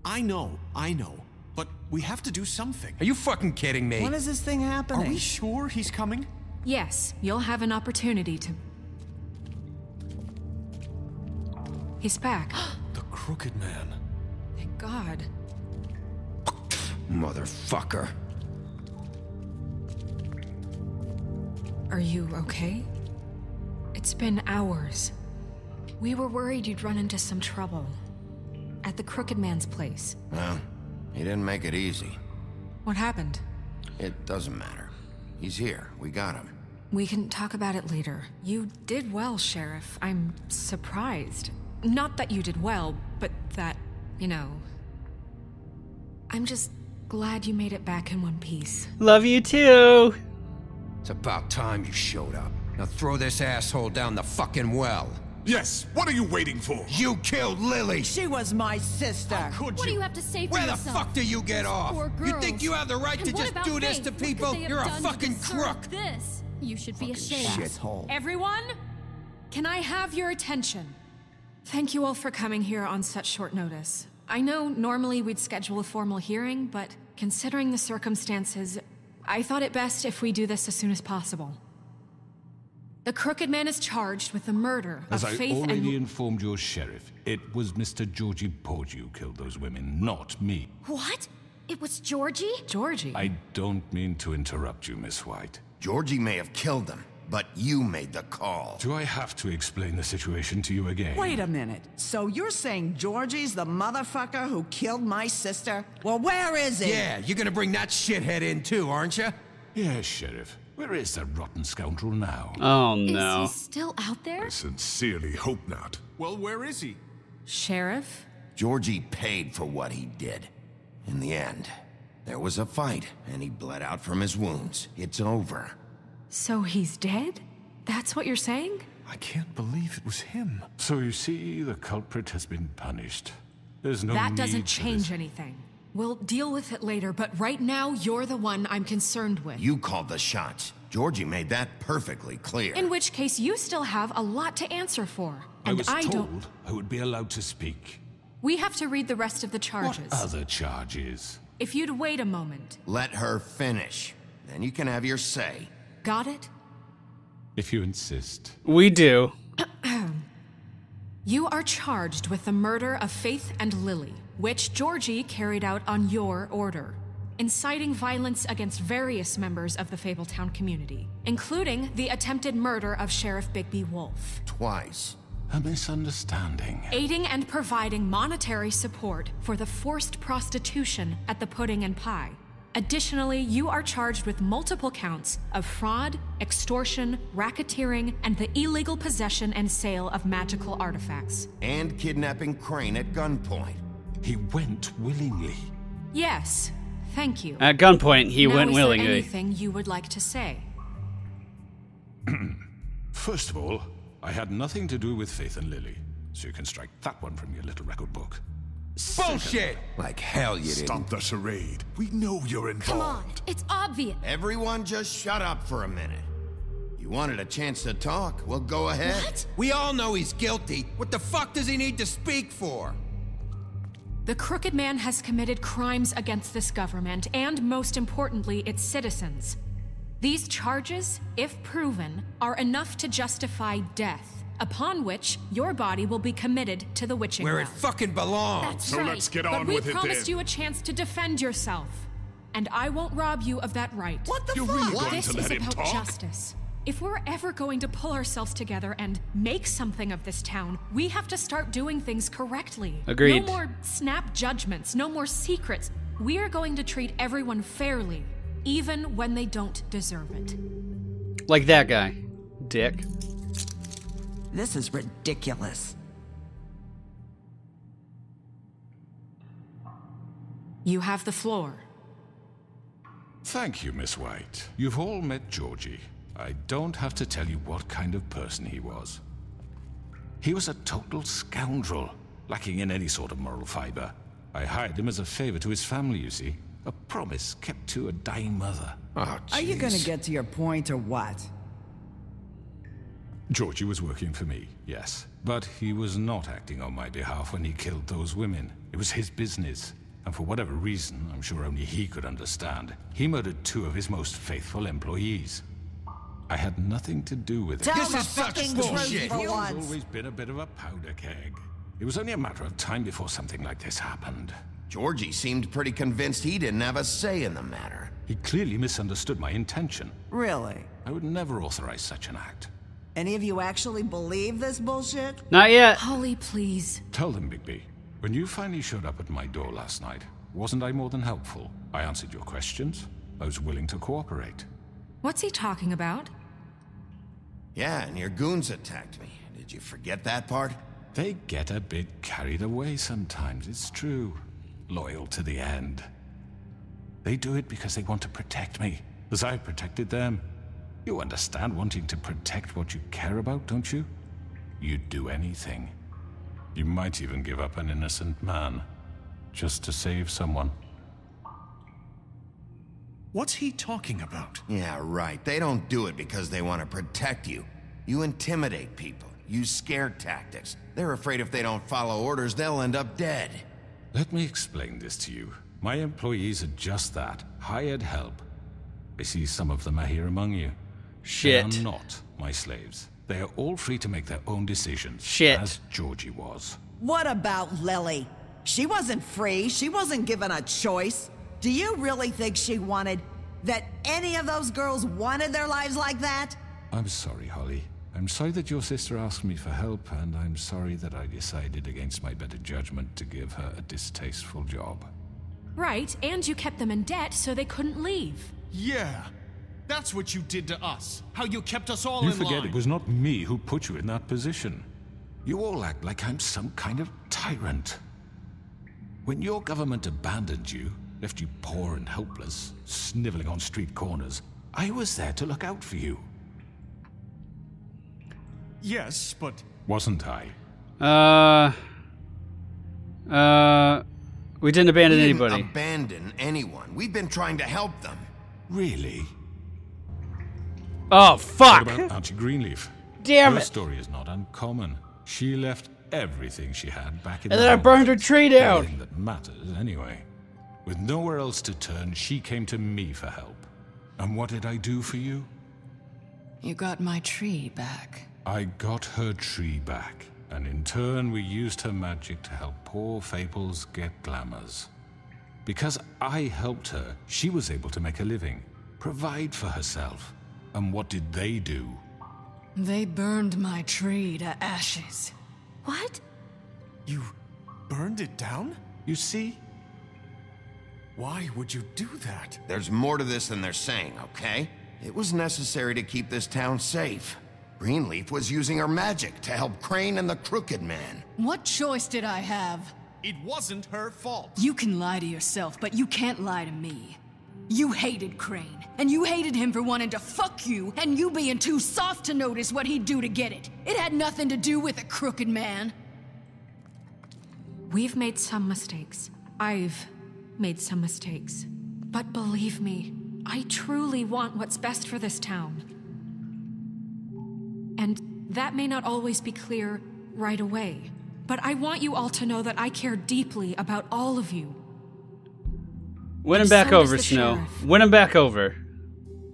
I know. But we have to do something. Are you fucking kidding me? When is this thing happening? Are we sure he's coming? Yes, you'll have an opportunity to... He's back. The Crooked Man. Thank God. Motherfucker. Are you okay? It's been hours. We were worried you'd run into some trouble. At the Crooked Man's place. Well, he didn't make it easy. What happened? It doesn't matter. He's here. We got him. We can talk about it later. You did well, Sheriff. I'm surprised. Not that you did well, but that, you know... I'm just glad you made it back in one piece. Love you too. It's about time you showed up. Now throw this asshole down the fucking well. Yes, what are you waiting for? You killed Lily! She was my sister. Could What do you have to say for Where the yourself? fuck do you get off? Poor You girls. think you have the right And to what just about do this Faith? to What could people? they have You're a done to fucking deserve crook! This. You should be ashamed. Shithole. Everyone, can I have your attention? Thank you all for coming here on such short notice. I know normally we'd schedule a formal hearing, but considering the circumstances, I thought it best if we do this as soon as possible. The Crooked Man is charged with the murder of As I Faith already and... informed your sheriff, it was Mr. Georgie Porgy who killed those women, not me. What? It was Georgie? Georgie? I don't mean to interrupt you, Miss White. Georgie may have killed them, but you made the call. Do I have to explain the situation to you again? Wait a minute. So you're saying Georgie's the motherfucker who killed my sister? Well, where is he? Yeah, you're gonna bring that shithead in too, aren't you? Yes, Sheriff. Where is that rotten scoundrel now? Oh no. Is he still out there? I sincerely hope not. Well, where is he? Sheriff? Georgie paid for what he did. In the end, there was a fight, and he bled out from his wounds. It's over. So he's dead? That's what you're saying? I can't believe it was him. So you see, the culprit has been punished. There's no That need doesn't for change this. anything. We'll deal with it later, but right now, you're the one I'm concerned with. You called the shots. Georgie made that perfectly clear. In which case, you still have a lot to answer for. I And was I told don't... I would be allowed to speak. We have to read the rest of the What charges. other charges? If you'd wait a moment. Let her finish. Then you can have your say. Got it? If you insist. We do. You are charged with the murder of Faith and Lily, which Georgie carried out on your order, inciting violence against various members of the Fabletown community, including the attempted murder of Sheriff Bigby Wolf. Twice. A misunderstanding. Aiding and providing monetary support for the forced prostitution at the Pudding and Pie. Additionally, you are charged with multiple counts of fraud, extortion, racketeering, and the illegal possession and sale of magical artifacts. And kidnapping Crane at gunpoint. He went willingly. Yes, thank you. At gunpoint, he Now, went is there willingly. anything you would like to say? First of all, I had nothing to do with Faith and Lily, so you can strike that one from your little record book. Bullshit! Like hell you didn't. Stop the charade. We know you're involved. Come on, it's obvious. Everyone just shut up for a minute. You wanted a chance to talk? Well, go ahead. What? We all know he's guilty. What the fuck does he need to speak for? The Crooked Man has committed crimes against this government and, most importantly, its citizens. These charges, if proven, are enough to justify death, upon which your body will be committed to the witching Where well. it fucking belongs. That's So right. let's get But on we with it promised then. you a chance to defend yourself, and I won't rob you of that right. What the You're fuck? really going This to is let him about talk? justice. If we're ever going to pull ourselves together and make something of this town, we have to start doing things correctly. Agreed. No more snap judgments, no more secrets. We are going to treat everyone fairly, even when they don't deserve it. Like that guy. Dick. This is ridiculous. You have the floor. Thank you, Miss White. You've all met Georgie. I don't have to tell you what kind of person he was. He was a total scoundrel, lacking in any sort of moral fiber. I hired him as a favor to his family, you see. A promise kept to a dying mother. Oh, Are you gonna jeez. get to your point or what? Georgie was working for me, yes. But he was not acting on my behalf when he killed those women. It was his business. And for whatever reason, I'm sure only he could understand, he murdered 2 of his most faithful employees. I had nothing to do with it. Tell This the is such fucking bullshit. truth for He's once. always been a bit of a powder keg. It was only a matter of time before something like this happened. Georgie seemed pretty convinced he didn't have a say in the matter. He clearly misunderstood my intention. Really? I would never authorize such an act. Any of you actually believe this bullshit? Not yet. Polly, please. Tell them, Bigby. When you finally showed up at my door last night, wasn't I more than helpful? I answered your questions. I was willing to cooperate. What's he talking about? Yeah, and your goons attacked me. Did you forget that part? They get a bit carried away sometimes, it's true. Loyal to the end. They do it because they want to protect me, as I've protected them. You understand wanting to protect what you care about, don't you? You'd do anything. You might even give up an innocent man, just to save someone. What's he talking about? Yeah, right. They don't do it because they want to protect you. You intimidate people, use scare tactics. They're afraid if they don't follow orders, they'll end up dead. Let me explain this to you. My employees are just that, hired help. I see some of them are here among you. Shit. They are not my slaves. They are all free to make their own decisions. Shit. As Georgie was. What about Lily? She wasn't free. She wasn't given a choice. Do you really think she wanted... that any of those girls wanted their lives like that? I'm sorry, Holly. I'm sorry that your sister asked me for help, and I'm sorry that I decided against my better judgment to give her a distasteful job. Right, and you kept them in debt so they couldn't leave. Yeah. That's what you did to us. How you kept us all You in forget line. it was not me who put you in that position. You all act like I'm some kind of tyrant. When your government abandoned you, left you poor and helpless, sniveling on street corners, I was there to look out for you. Yes, but... Wasn't I? We didn't abandon We didn't anybody. abandon anyone. We've been trying to help them. Really? Oh, fuck! What about Auntie Greenleaf? Damn Her it! story is not uncommon. She left everything she had back in And the then I home. burned her tree down. Everything that matters, anyway. With nowhere else to turn, she came to me for help. And what did I do for you? You got my tree back. I got her tree back, and in turn we used her magic to help poor Fables get glamours. Because I helped her, she was able to make a living, provide for herself. And what did they do? They burned my tree to ashes. What? You burned it down? You see? Why would you do that? There's more to this than they're saying, okay? It was necessary to keep this town safe. Greenleaf was using her magic to help Crane and the Crooked Man. What choice did I have? It wasn't her fault. You can lie to yourself, but you can't lie to me. You hated Crane, and you hated him for wanting to fuck you, and you being too soft to notice what he'd do to get it. It had nothing to do with a Crooked Man. We've made some mistakes. I've made some mistakes. But believe me, I truly want what's best for this town. And that may not always be clear right away, but I want you all to know that I care deeply about all of you. Win him And back so does over, the Snow. sheriff. Win him back over.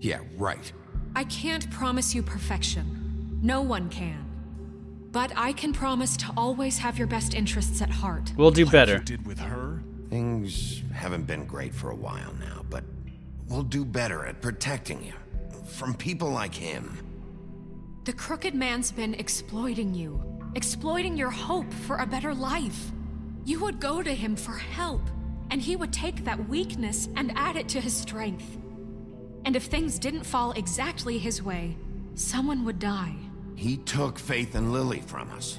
Yeah, right. I can't promise you perfection. No one can. But I can promise to always have your best interests at heart. We'll do Like better. you did with her? Things haven't been great for a while now, but we'll do better at protecting you. From people like him. The Crooked Man's been exploiting you. Exploiting your hope for a better life. You would go to him for help, and he would take that weakness and add it to his strength. And if things didn't fall exactly his way, someone would die. He took Faith and Lily from us.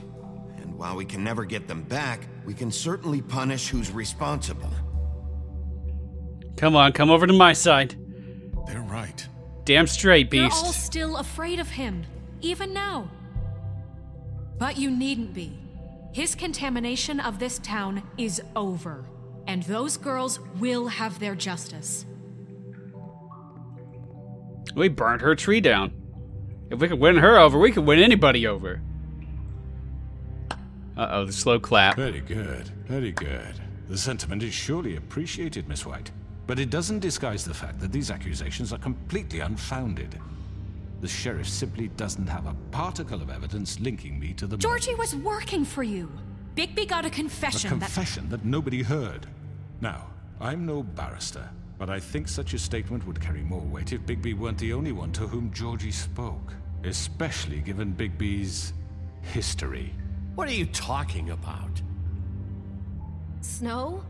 And while we can never get them back, we can certainly punish who's responsible. Come on, come over to my side. They're right. Damn straight, You're beast. all still afraid of him, even now. But you needn't be. His contamination of this town is over, and those girls will have their justice. We burnt her tree down. If we could win her over, we could win anybody over. Uh-oh, the slow clap. Very good, very good. The sentiment is surely appreciated, Miss White. But it doesn't disguise the fact that these accusations are completely unfounded. The sheriff simply doesn't have a particle of evidence linking me to the Georgie was working for you. Bigby got a A confession confession that nobody heard. Now, I'm no barrister, but I think such a statement would carry more weight if Bigby weren't the only one to whom Georgie spoke. Especially given Bigby's history. What are you talking about? Snow?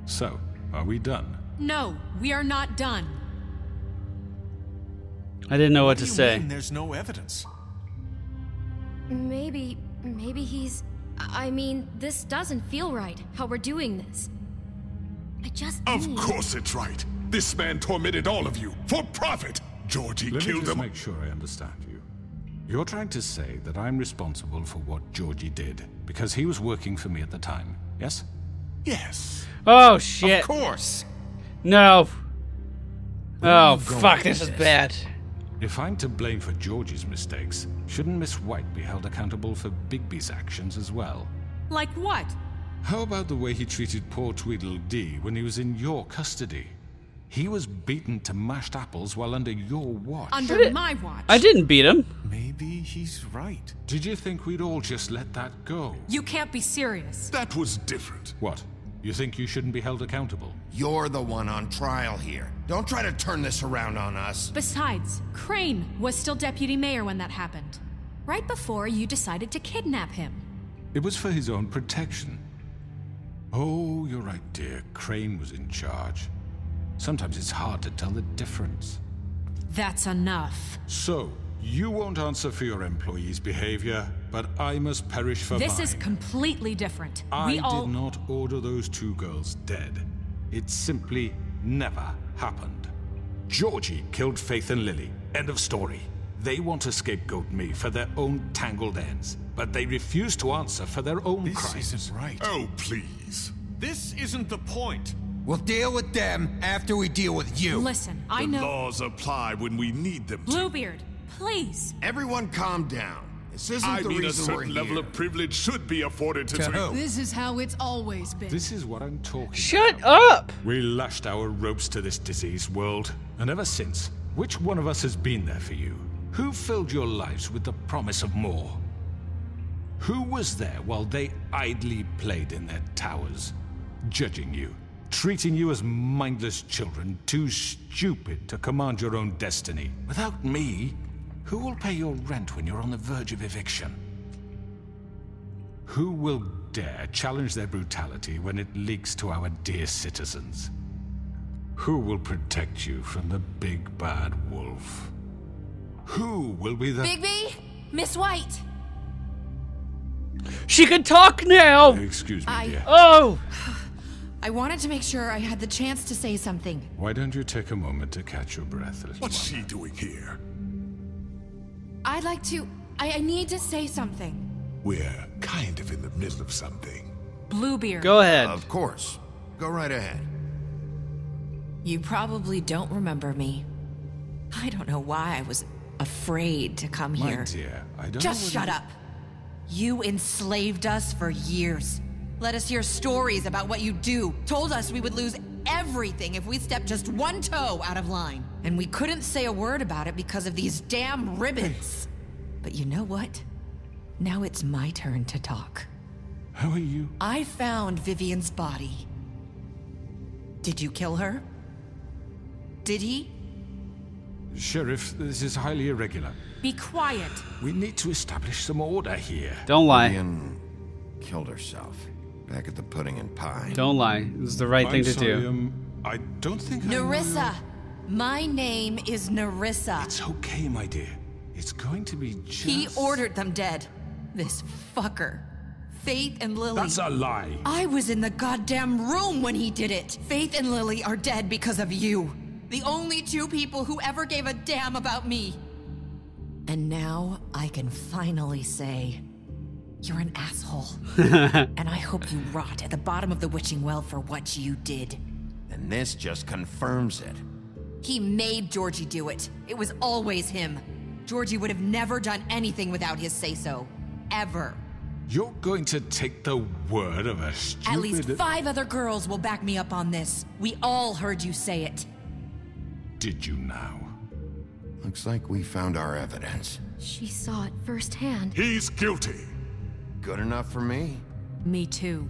So, are we done? No, we are not done. I didn't know what to do you say. mean there's no evidence? Maybe he's... I mean, this doesn't feel right, how we're doing this. I just Of need... course it's right. This man tormented all of you for profit. Georgie Let me killed just them. make sure I understand you. You're trying to say that I'm responsible for what Georgie did because he was working for me at the time, yes? Yes. Oh, shit. Of course. No. Where are Oh, you going fuck, with this is bad. If I'm to blame for Georgie's mistakes, shouldn't Miss White be held accountable for Bigby's actions as well? Like what? How about the way he treated poor Tweedledee when he was in your custody? He was beaten to mashed apples while under your watch. Under my watch. I didn't beat him. Maybe he's right. Did you think we'd all just let that go? You can't be serious. That was different. What? You think you shouldn't be held accountable? You're the one on trial here. Don't try to turn this around on us. Besides, Crane was still deputy mayor when that happened. Right before you decided to kidnap him. It was for his own protection. Oh, you're right, dear. Crane was in charge. Sometimes it's hard to tell the difference. That's enough. So, you won't answer for your employees' behavior, but I must perish for This mine. is completely different. I We all... did not order those two girls dead. It simply never happened. Georgie killed Faith and Lily. End of story. They want to scapegoat me for their own tangled ends, but they refuse to answer for their own This crimes. isn't right. Oh, please. This isn't the point. We'll deal with them after we deal with you. Listen, I The know... laws apply when we need them to. Bluebeard, please. Everyone calm down. This isn't I the mean, a reason we're certain level here. of privilege should be afforded to To me. who? This is how it's always been. This is what I'm talking Shut about. up! We lashed our ropes to this diseased world, and ever since, which one of us has been there for you? Who filled your lives with the promise of more? Who was there while they idly played in their towers, judging you, treating you as mindless children, too stupid to command your own destiny? Without me, who will pay your rent when you're on the verge of eviction? Who will dare challenge their brutality when it leaks to our dear citizens? Who will protect you from the big bad wolf? Who will be the... Bigby? Miss White! She can talk now! Excuse me, dear. Oh! I wanted to make sure I had the chance to say something. Why don't you take a moment to catch your breath, little What's one? she doing here? I'd like to... I need to say something. We're kind of in the middle of something. Bluebeard. Go ahead. Of course. Go right ahead. You probably don't remember me. I don't know why I was afraid to come My here. dear, I don't Just know shut up. You enslaved us for years. Let us hear stories about what you do. Told us we would lose everything if we stepped just one toe out of line. And we couldn't say a word about it because of these damn ribbons. But you know what? Now it's my turn to talk. How are you? I found Vivian's body. Did you kill her? Did he? Sheriff, this is highly irregular. Be quiet. We need to establish some order here. Don't lie. Vivian killed herself. Back at the Pudding and Pie. Don't lie. This is the right thing I'm to sorry, do. I don't think I know Narissa. My name is Narissa. It's okay, my dear. It's going to be just... He ordered them dead. This fucker. Faith and Lily. That's a lie. I was in the goddamn room when he did it. Faith and Lily are dead because of you. The only two people who ever gave a damn about me. And now I can finally say, you're an asshole. And I hope you rot at the bottom of the witching well for what you did. And this just confirms it. He made Georgie do it. It was always him. Georgie would have never done anything without his say-so. Ever. You're going to take the word of a stupid... At least 5 other girls will back me up on this. We all heard you say it. Did you now? Looks like we found our evidence. She saw it firsthand. He's guilty. Good enough for me. Me too.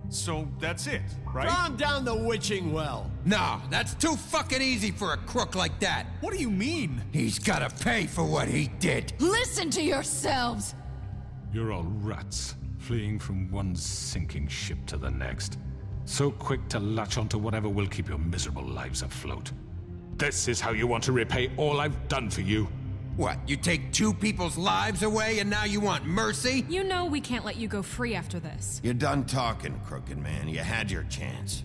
So that's it, right? Calm down the witching well. No, that's too fucking easy for a crook like that. What do you mean? He's gotta pay for what he did. Listen to yourselves! You're all rats, fleeing from one sinking ship to the next. So quick to latch onto whatever will keep your miserable lives afloat. This is how you want to repay all I've done for you? What, you take 2 people's lives away and now you want mercy? You know we can't let you go free after this. You're done talking, crooked man. You had your chance.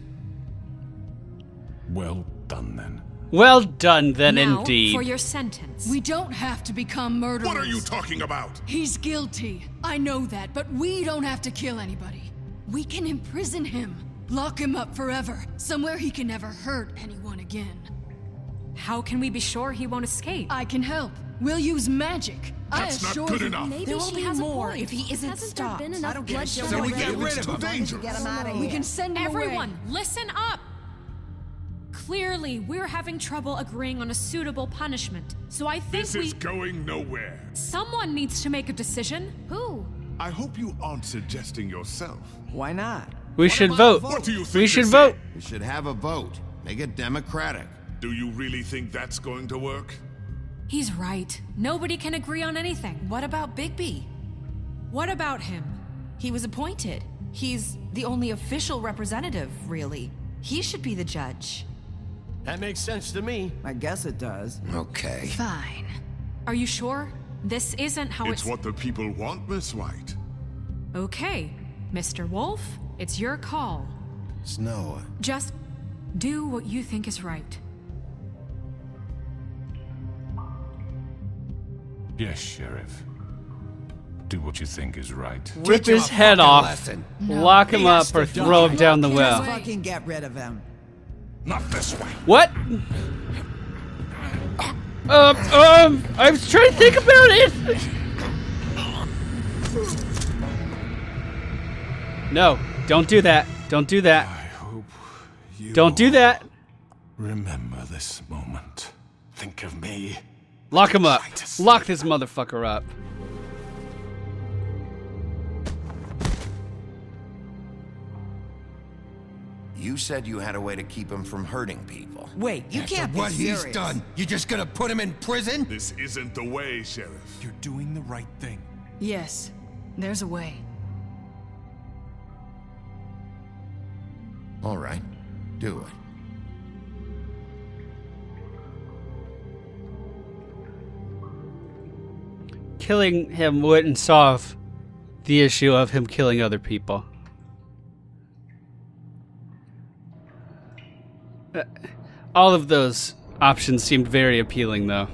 Well done, then. Well done, then, Now, indeed. for your sentence. We don't have to become murderers. What are you talking about? He's guilty. I know that, but we don't have to kill anybody. We can imprison him. Lock him up forever. Somewhere he can never hurt anyone again. How can we be sure he won't escape? I can help. We'll use magic. That's not good enough. Maybe There will she be has more a point. if he isn't Hasn't stopped. there been enough I don't give a bloodshed shit. So we get already? rid of him. Dangerous. Get him out of here. We can send him away. Everyone, listen up! Clearly, we're having trouble agreeing on a suitable punishment. So I think This is going nowhere. someone needs to make a decision. Who? I hope you aren't suggesting yourself. Why not? We should vote. What do you think We should this vote. We should have a vote. Make it democratic. Do you really think that's going to work? He's right. Nobody can agree on anything. What about Bigby? What about him? He was appointed. He's the only official representative, really. He should be the judge. That makes sense to me. I guess it does. Okay. Fine. Are you sure? This isn't how It's what the people want, Miss White. Okay, Mr. Wolf, it's your call. Snow. Just do what you think is right. Yes, Sheriff. Do what you think is right. Rip Teach him his a head fucking off, lesson. lock him He up, has or to throw him die. down the Just well. fucking get rid of him. Not this way. What? I was trying to think about it. No, don't do that. Don't do I that. hope you Don't do that. remember this moment. Think of me. Lock him up. Lock this motherfucker up. You said you had a way to keep him from hurting people. Wait, you After can't be what serious. he's done, you just gonna put him in prison? This isn't the way, Sheriff. You're doing the right thing. Yes, there's a way. All right, do it. Killing him wouldn't solve the issue of him killing other people. All of those options seemed very appealing, though.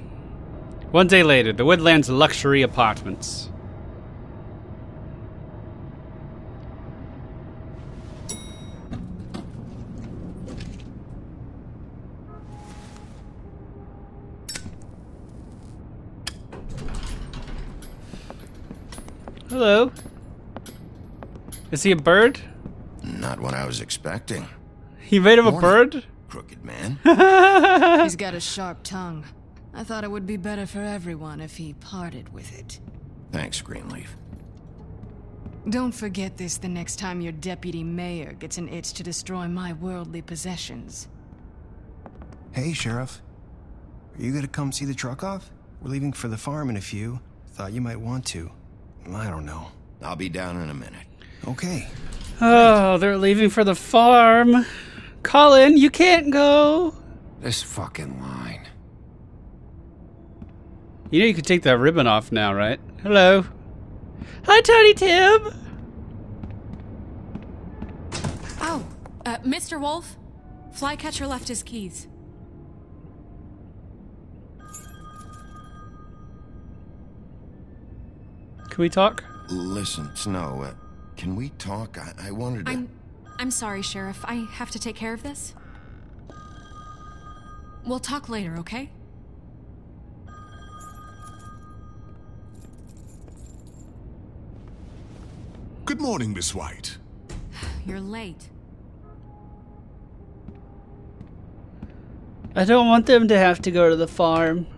One day later, the Woodlands luxury apartments. Hello. Is he a bird? Not what I was expecting. He made him a Morning. bird? Crooked man. He's got a sharp tongue. I thought it would be better for everyone if he parted with it. Thanks, Greenleaf. Don't forget this the next time your deputy mayor gets an itch to destroy my worldly possessions. Hey, Sheriff. Are you gonna come see the truck off? We're leaving for the farm in a few. Thought you might want to. I don't know. I'll be down in a minute. Okay. Oh, they're leaving for the farm. Colin, you can't go. This fucking line. You know you could take that ribbon off now, right? Hello. Hi, Tiny Tim. Oh, Mr. Wolf, Flycatcher left his keys. Can we talk? Listen, Snow, can we talk? I wanted to... I'm sorry, Sheriff. I have to take care of this. We'll talk later, okay? Good morning, Miss White. You're late. I don't want them to have to go to the farm.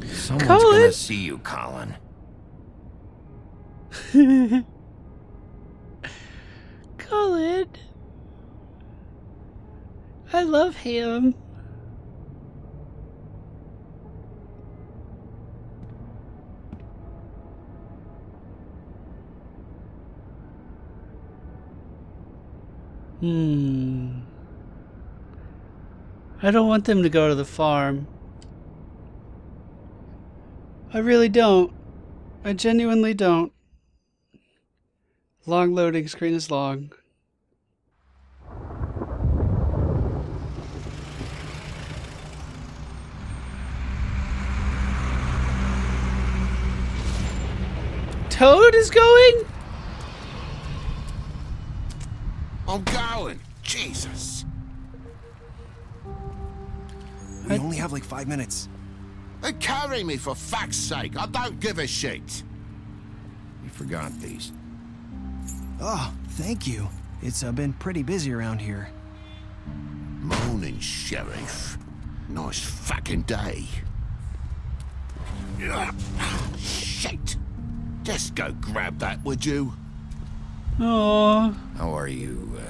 Someone's Colin? gonna see you, Colin. Colin. I love him. I don't want them to go to the farm. I really don't. I genuinely don't. Long loading screen is long. Toad is going? I'm going. Jesus. We only have like 5 minutes. They carry me for fuck's sake. I don't give a shit. You forgot these. Oh, thank you. It's been pretty busy around here. Morning, Sheriff. Nice fucking day. Shit. Just go grab that, would you? Aww. How are you,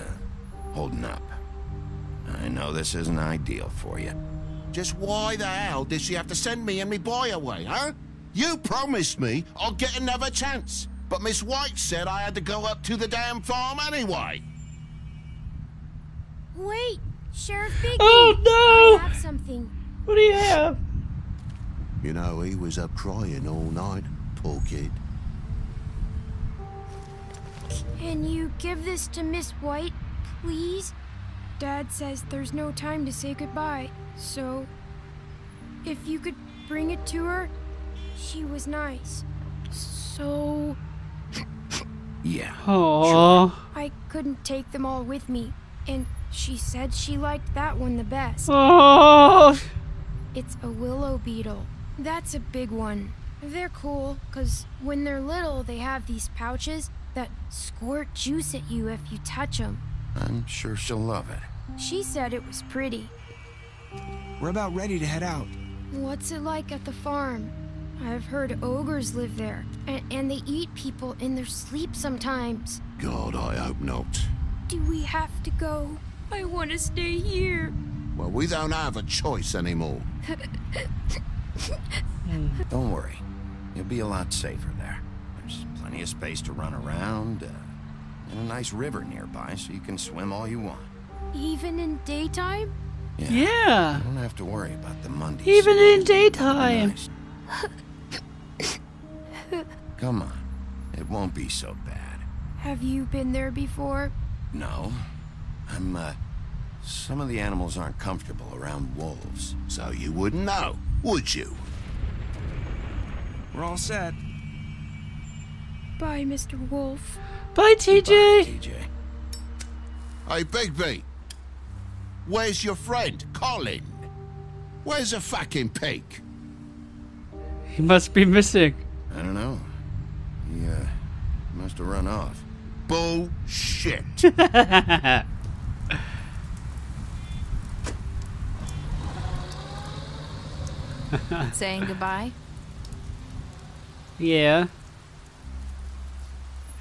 holding up? I know this isn't ideal for you. Just why the hell did she have to send me and me boy away, huh? You promised me I'd get another chance, but Miss White said I had to go up to the damn farm anyway. Wait, Sheriff Bigby. Oh no! I have something. What do you have? You know, he was up crying all night, poor kid. Can you give this to Miss White, please? Dad says there's no time to say goodbye, so if you could bring it to her, she was nice. So... Yeah. Aww. Sure. I couldn't take them all with me, and she said she liked that one the best. Aww. It's a willow beetle. That's a big one. They're cool, because when they're little, they have these pouches that squirt juice at you if you touch them. I'm sure she'll love it. She said it was pretty. We're about ready to head out. What's it like at the farm? I've heard ogres live there, and they eat people in their sleep sometimes. God, I hope not. Do we have to go? I want to stay here. Well, we don't have a choice anymore. Don't worry. You'll be a lot safer there. There's plenty of space to run around, and a nice river nearby so you can swim all you want. Even in daytime? Yeah. You don't have to worry about the Mondays. Even in daytime. Come on. It won't be so bad. Have you been there before? No. Some of the animals aren't comfortable around wolves. So you wouldn't know, would you? We're all set. Bye, Mr. Wolf. Bye, TJ. Bye, TJ. Hey, Bigby. Where's your friend, Colin? Where's the fucking pig? He must be missing. I don't know. He, must have run off. Bullshit. Saying goodbye? Yeah.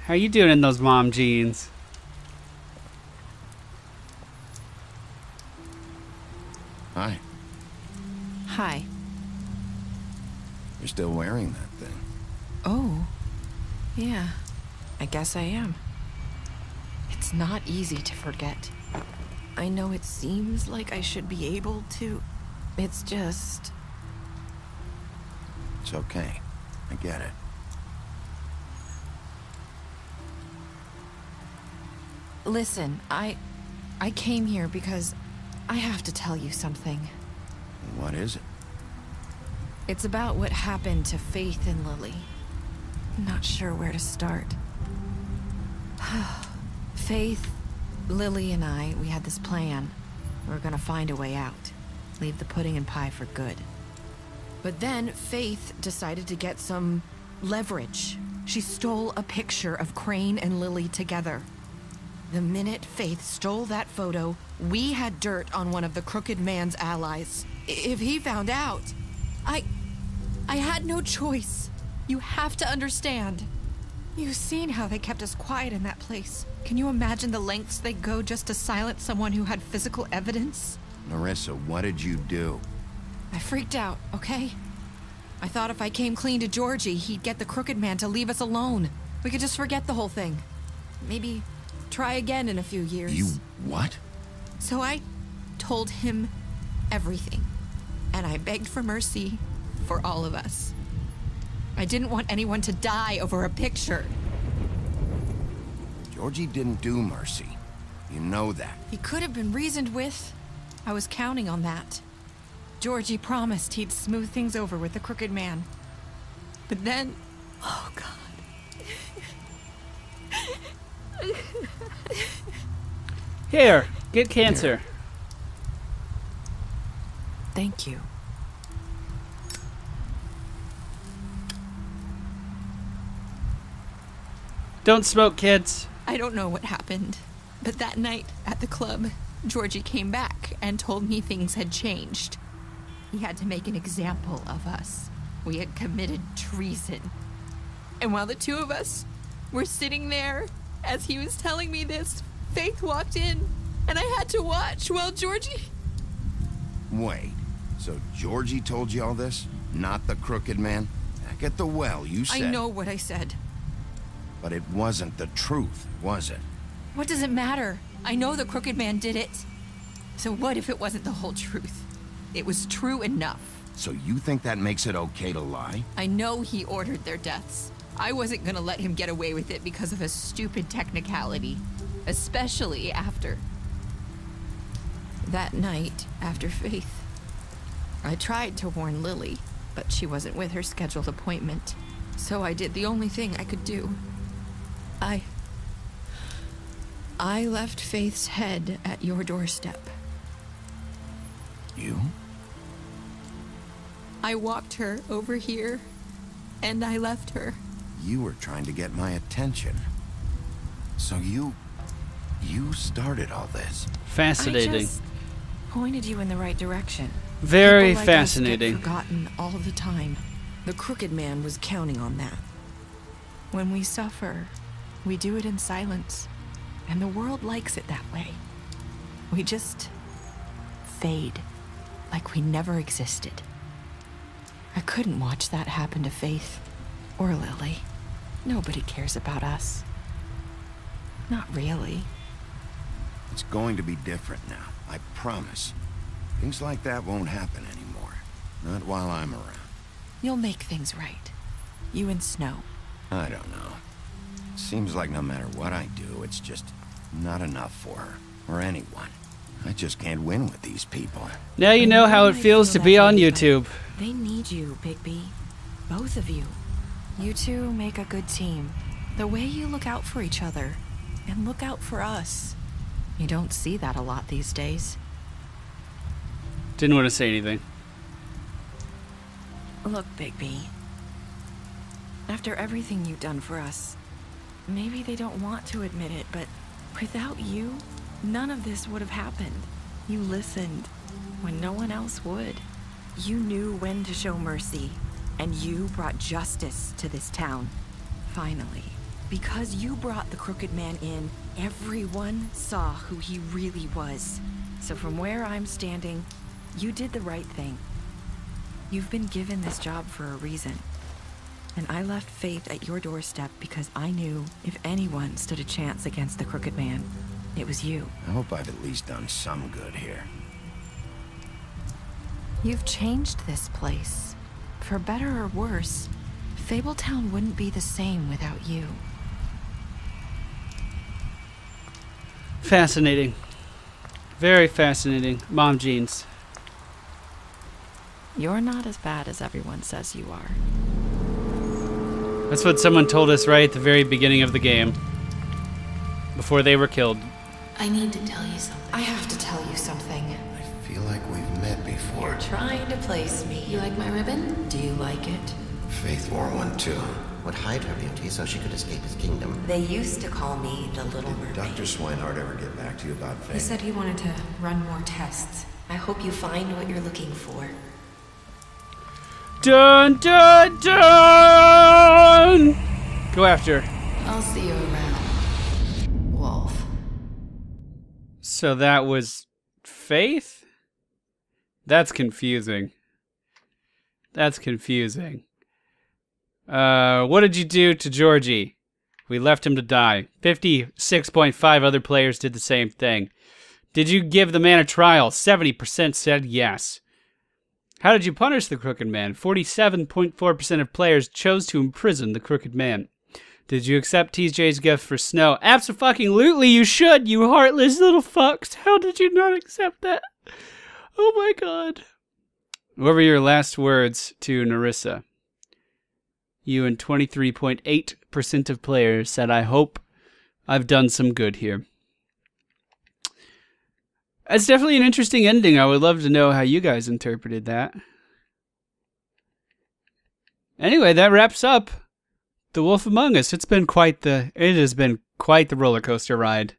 How you doing in those mom jeans? Hi. Hi. You're still wearing that thing. Oh. Yeah. I guess I am. It's not easy to forget. I know it seems like I should be able to. It's just... It's okay. I get it. Listen, I came here because I have to tell you something. What is it? It's about what happened to Faith and Lily. I'm not sure where to start. Faith, Lily, and I, we had this plan. We were gonna find a way out. Leave the pudding and pie for good. But then Faith decided to get some leverage. She stole a picture of Crane and Lily together. The minute Faith stole that photo, we had dirt on one of the Crooked Man's allies. If he found out, I had no choice. You have to understand. You've seen how they kept us quiet in that place. Can you imagine the lengths they go just to silence someone who had physical evidence? Narissa, what did you do? I freaked out, okay? I thought if I came clean to Georgie, he'd get the Crooked Man to leave us alone. We could just forget the whole thing. Maybe try again in a few years. You what? So I told him everything. And I begged for mercy for all of us. I didn't want anyone to die over a picture. Georgie didn't do mercy. You know that. He could have been reasoned with. I was counting on that. Georgie promised he'd smooth things over with the Crooked Man. But then... Oh, God. Here, get cancer. Thank you. Don't smoke, kids. I don't know what happened, but that night at the club, Georgie came back and told me things had changed. He had to make an example of us. We had committed treason. And while the two of us were sitting there, as he was telling me this, Faith walked in, and I had to watch while Georgie... Wait, so Georgie told you all this? Not the Crooked Man? Back at the well, you said... I know what I said. But it wasn't the truth, was it? What does it matter? I know the Crooked Man did it. So what if it wasn't the whole truth? It was true enough. So you think that makes it okay to lie? I know he ordered their deaths. I wasn't gonna let him get away with it because of a stupid technicality. Especially after... that night, after Faith. I tried to warn Lily, but she wasn't with her scheduled appointment. So I did the only thing I could do. I left Faith's head at your doorstep. You? I walked her over here, and I left her. You were trying to get my attention. So you started all this. Fascinating. I just pointed you in the right direction. Very People like fascinating. us get forgotten all the time. The Crooked Man was counting on that. When we suffer, we do it in silence. And the world likes it that way. We just fade, like we never existed. I couldn't watch that happen to Faith or Lily. Nobody cares about us. Not really. It's going to be different now, I promise. Things like that won't happen anymore. Not while I'm around. You'll make things right. You and Snow. I don't know. Seems like no matter what I do, it's just not enough for her, or anyone. I just can't win with these people. Now you know how it feels to be on YouTube. They need you, Bigby. Both of you. You two make a good team. The way you look out for each other, and look out for us. You don't see that a lot these days. Didn't want to say anything. Look, Bigby. After everything you've done for us, maybe they don't want to admit it, but without you, none of this would have happened. You listened when no one else would. You knew when to show mercy, and you brought justice to this town. Finally. Because you brought the Crooked Man in, everyone saw who he really was. So from where I'm standing, you did the right thing. You've been given this job for a reason. And I left Faith at your doorstep because I knew if anyone stood a chance against the Crooked Man, it was you. I hope I've at least done some good here. You've changed this place. For better or worse, Fabletown wouldn't be the same without you. Fascinating. Very fascinating. Mom jeans. You're not as bad as everyone says you are. That's what someone told us right at the very beginning of the game. Before they were killed. I need to tell you something. I have to tell you something. I feel like we've met before. You're trying to place me. You like my ribbon? Do you like it? Faith wore one too. would hide her beauty so she could escape his kingdom. They used to call me the Little Mermaid. Did Dr. Swinehart ever get back to you about Faye? He said he wanted to run more tests. I hope you find what you're looking for. Dun dun dun! Go after her. I'll see you around, Wolf. So that was Faith? That's confusing. That's confusing. What did you do to Georgie? We left him to die. 56.5 other players did the same thing. Did you give the man a trial? 70% said yes. How did you punish the Crooked Man? 47.4% of players chose to imprison the Crooked Man. Did you accept TJ's gift for Snow? Abso-fucking-lutely you should, you heartless little fucks. How did you not accept that? Oh my god. What were your last words to Narissa? You and 23.8% of players said, I hope I've done some good here. That's definitely an interesting ending. I would love to know how you guys interpreted that. Anyway, that wraps up The Wolf Among Us. It has been quite the roller coaster ride.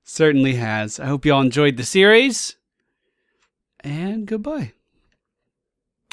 Certainly has. I hope you all enjoyed the series. And goodbye.